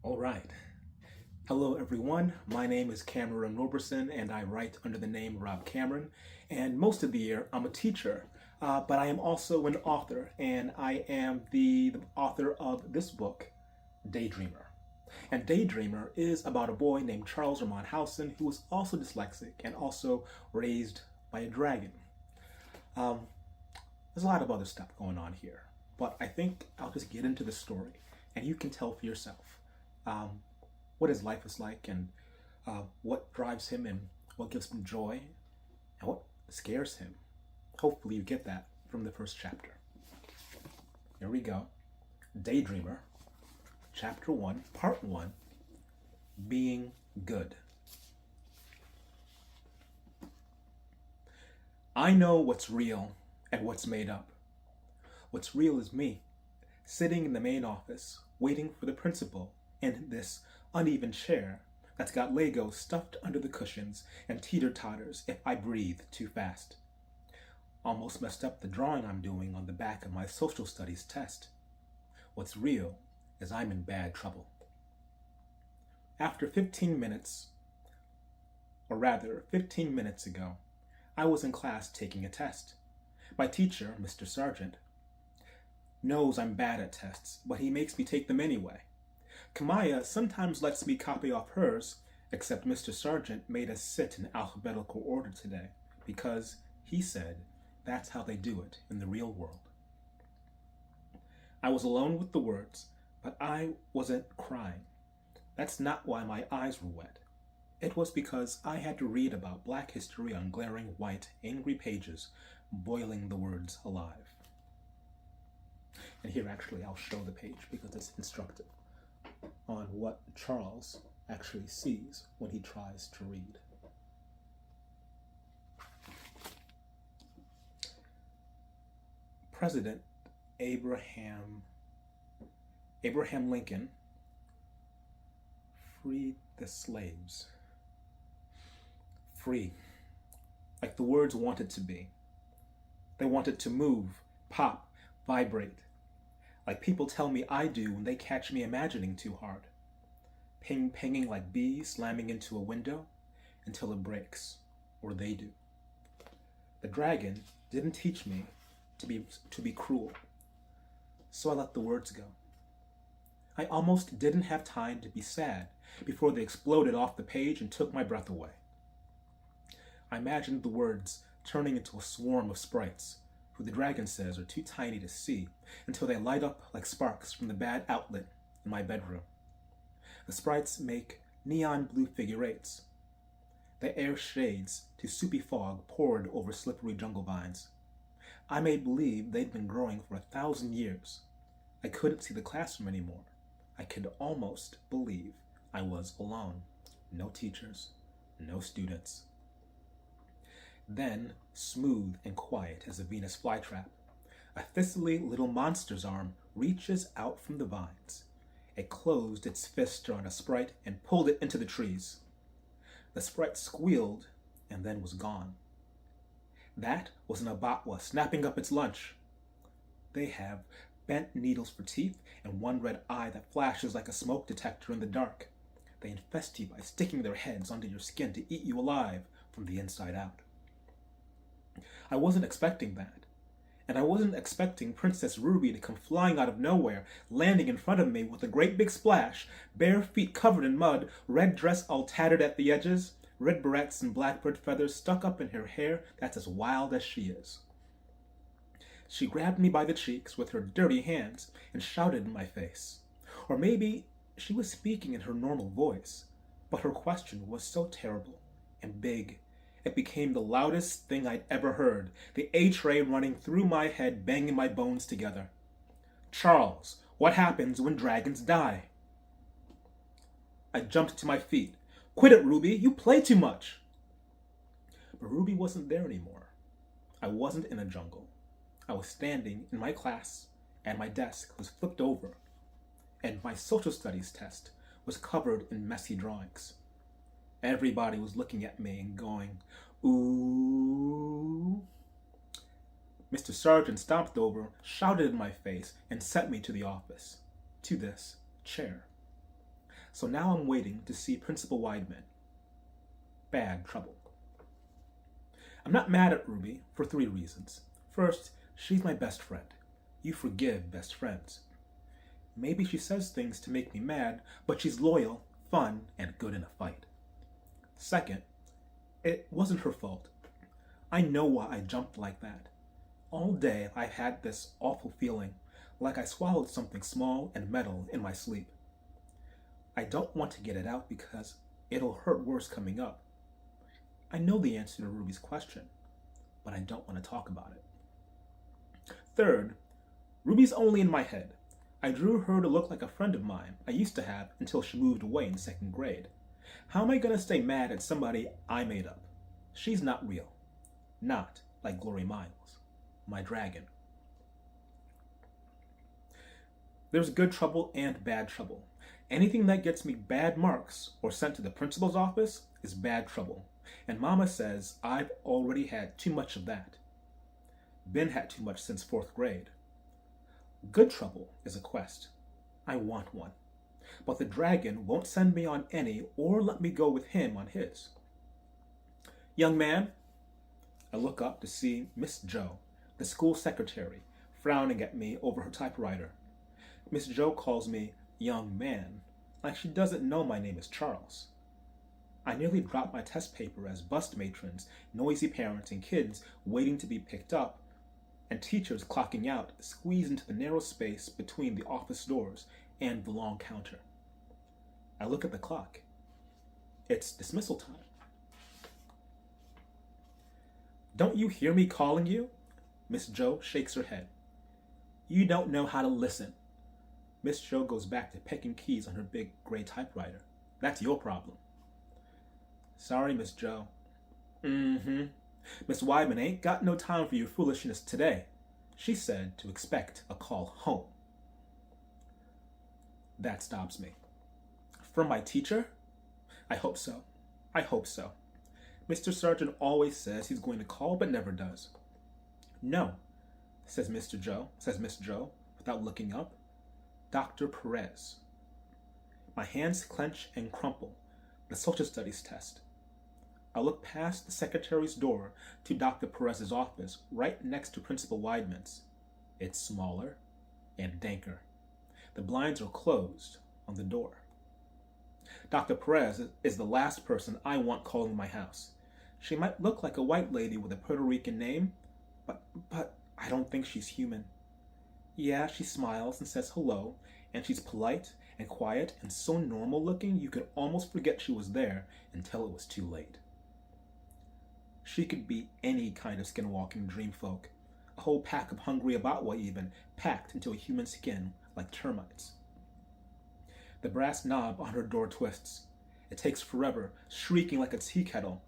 All right. Hello, everyone. My name is Cameron Roberson, and I write under the name Rob Cameron. And most of the year, I'm a teacher, but I am also an author, and I am the author of this book, Daydreamer. And Daydreamer is about a boy named Charles Ramon Howson who was also dyslexic and also raised by a dragon. Um, there's a lot of other stuff going on here, but I think I'll just get into the story, and you can tell for yourself. Um, what his life is like and what drives him and what gives him joy and what scares him. Hopefully, you get that from the first chapter. Here we go. Daydreamer, Chapter 1, Part 1, Being Good. I know what's real and what's made up. What's real is me, sitting in the main office, waiting for the principal in this uneven chair that's got Legos stuffed under the cushions and teeter-totters if I breathe too fast. Almost messed up the drawing I'm doing on the back of my social studies test. What's real is I'm in bad trouble. After 15 minutes, or rather 15 minutes ago, I was in class taking a test. My teacher, Mr. Sargent, knows I'm bad at tests, but he makes me take them anyway. Kamaya sometimes lets me copy off hers, except Mr. Sargent made us sit in alphabetical order today, because, he said, that's how they do it in the real world. I was alone with the words, but I wasn't crying. That's not why my eyes were wet. It was because I had to read about Black history on glaring white, angry pages, boiling the words alive. And here actually I'll show the page because it's instructive on what Charles actually sees when he tries to read. President Abraham Lincoln freed the slaves. Free, like the words wanted to be. They wanted to move, pop, vibrate, like people tell me I do when they catch me imagining too hard. Pinging like bees slamming into a window until it breaks, or they do. The dragon didn't teach me to be cruel, so I let the words go. I almost didn't have time to be sad before they exploded off the page and took my breath away. I imagined the words turning into a swarm of sprites, who the dragon says are too tiny to see until they light up like sparks from the bad outlet in my bedroom. The sprites make neon blue figure eights. The air shades to soupy fog poured over slippery jungle vines. I made believe they'd been growing for 1,000 years. I couldn't see the classroom anymore. I could almost believe I was alone. No teachers, no students. Then, smooth and quiet as a Venus flytrap, a thistly little monster's arm reaches out from the vines. It closed its fist around a sprite and pulled it into the trees. The sprite squealed and then was gone. That was an abatwa snapping up its lunch. They have bent needles for teeth and one red eye that flashes like a smoke detector in the dark. They infest you by sticking their heads under your skin to eat you alive from the inside out. I wasn't expecting that. And I wasn't expecting Princess Ruby to come flying out of nowhere, landing in front of me with a great big splash, bare feet covered in mud, red dress all tattered at the edges, red barrettes and blackbird feathers stuck up in her hair that's as wild as she is. She grabbed me by the cheeks with her dirty hands and shouted in my face. Or maybe she was speaking in her normal voice, but her question was so terrible and big it became the loudest thing I'd ever heard, the H-ray running through my head, banging my bones together. Charles, what happens when dragons die? I jumped to my feet. Quit it, Ruby, you play too much. But Ruby wasn't there anymore. I wasn't in a jungle. I was standing in my class, and my desk was flipped over, and my social studies test was covered in messy drawings. Everybody was looking at me and going, ooh. Mr. Sargent stomped over, shouted in my face, and sent me to the office, to this chair. So now I'm waiting to see Principal Weidman. Bad trouble. I'm not mad at Ruby for 3 reasons. First, she's my best friend. You forgive best friends. Maybe she says things to make me mad, but she's loyal, fun, and good in a fight. Second, it wasn't her fault. I know why I jumped like that. All day I had this awful feeling, like I swallowed something small and metal in my sleep. I don't want to get it out because it'll hurt worse coming up. I know the answer to Ruby's question, but I don't want to talk about it. Third, Ruby's only in my head. I drew her to look like a friend of mine I used to have until she moved away in 2nd grade. How am I going to stay mad at somebody I made up? She's not real. Not like Glory Miles, my dragon. There's good trouble and bad trouble. Anything that gets me bad marks or sent to the principal's office is bad trouble. And Mama says I've already had too much of that. Been had too much since 4th grade. Good trouble is a quest. I want one. But the dragon won't send me on any or let me go with him on his. Young man, I look up to see Miss Jo, the school secretary, frowning at me over her typewriter. Miss Jo calls me young man, like she doesn't know my name is Charles. I nearly dropped my test paper as bus matrons, noisy parents, and kids waiting to be picked up, and teachers clocking out squeeze into the narrow space between the office doors and the long counter. I look at the clock. It's dismissal time. Don't you hear me calling you? Miss Jo shakes her head. You don't know how to listen. Miss Jo goes back to pecking keys on her big gray typewriter. That's your problem. Sorry, Miss Jo. Miss Weidman ain't got no time for your foolishness today. She said to expect a call home. That stops me. From my teacher? I hope so. I hope so. Mr. Sargent always says he's going to call but never does. No, says Miss Jo, without looking up. Dr. Perez. My hands clench and crumple. The social studies test. I look past the secretary's door to Dr. Perez's office, right next to Principal Weidman's. It's smaller and danker. The blinds are closed on the door. Dr. Perez is the last person I want calling my house. She might look like a white lady with a Puerto Rican name, but I don't think she's human. Yeah, she smiles and says hello, and she's polite and quiet and so normal looking you could almost forget she was there until it was too late. She could be any kind of skinwalking dreamfolk, a whole pack of hungry Abatwa even, packed into a human skin like termites. The brass knob on her door twists. It takes forever, shrieking like a tea kettle.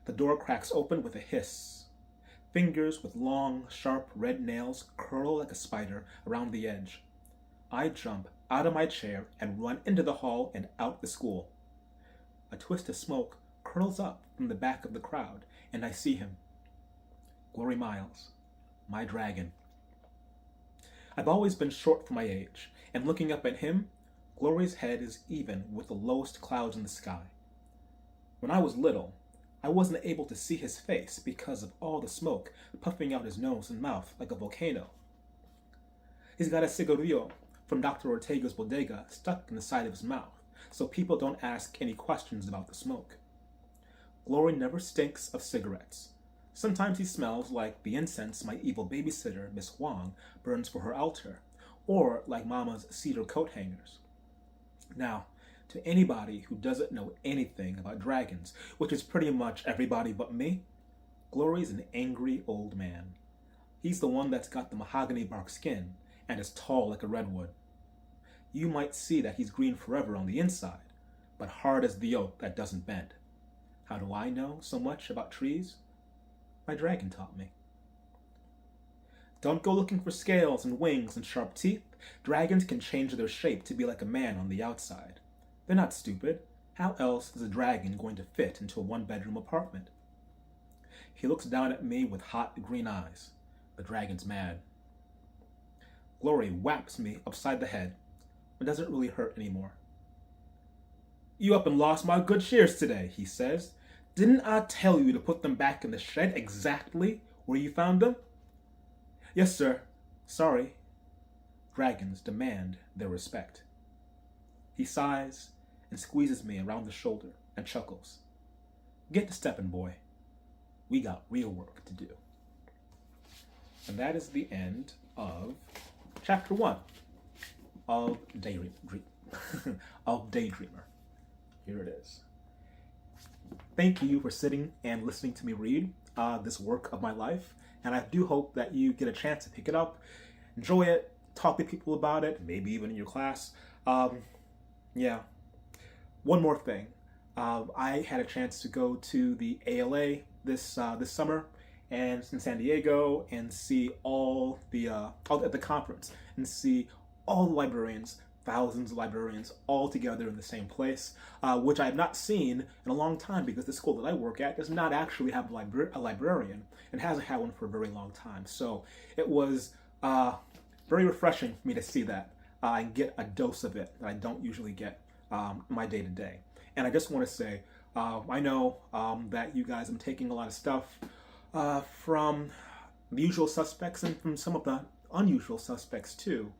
The door cracks open with a hiss. Fingers with long, sharp red nails curl like a spider around the edge. I jump out of my chair and run into the hall and out the school. A twist of smoke curls up from the back of the crowd, and I see him. Glory Miles, my dragon. I've always been short for my age, and looking up at him, Glory's head is even with the lowest clouds in the sky. When I was little, I wasn't able to see his face because of all the smoke puffing out his nose and mouth like a volcano. He's got a cigarillo from Dr. Ortega's bodega stuck in the side of his mouth, so people don't ask any questions about the smoke. Glory never stinks of cigarettes. Sometimes he smells like the incense my evil babysitter, Miss Huang, burns for her altar, or like Mama's cedar coat hangers. Now, to anybody who doesn't know anything about dragons, which is pretty much everybody but me, Glory's an angry old man. He's the one that's got the mahogany bark skin and is tall like a redwood. You might see that he's green forever on the inside, but hard as the oak that doesn't bend. How do I know so much about trees? My dragon taught me. Don't go looking for scales and wings and sharp teeth. Dragons can change their shape to be like a man on the outside. They're not stupid. How else is a dragon going to fit into a one-bedroom apartment? He looks down at me with hot green eyes. The dragon's mad. Glory whaps me upside the head, but doesn't really hurt anymore. "You up and lost my good shears today," he says. "Didn't I tell you to put them back in the shed exactly where you found them?" "Yes, sir. Sorry." Dragons demand their respect. He sighs and squeezes me around the shoulder and chuckles. "Get to stepping, boy. We got real work to do." And that is the end of chapter 1 of Daydreamer. Here it is. Thank you for sitting and listening to me read this work of my life. And I do hope that you get a chance to pick it up, enjoy it, talk to people about it, maybe even in your class. Yeah. One more thing. I had a chance to go to the ALA this summer and in San Diego and see all the at the conference and see all the librarians, thousands of librarians all together in the same place, which I have not seen in a long time because the school that I work at does not actually have a librarian and hasn't had one for a very long time. So it was very refreshing for me to see that and get a dose of it that I don't usually get my day to day. And I just want to say, I know that you guys have been taking a lot of stuff from the usual suspects and from some of the unusual suspects too.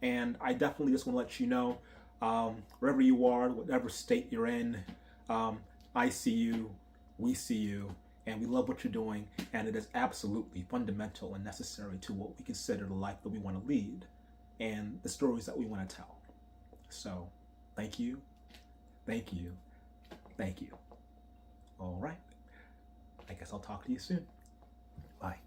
And I definitely just want to let you know, wherever you are, whatever state you're in, I see you, we see you, and we love what you're doing. And it is absolutely fundamental and necessary to what we consider the life that we want to lead and the stories that we want to tell. So, thank you, thank you, thank you. All right. I guess I'll talk to you soon. Bye.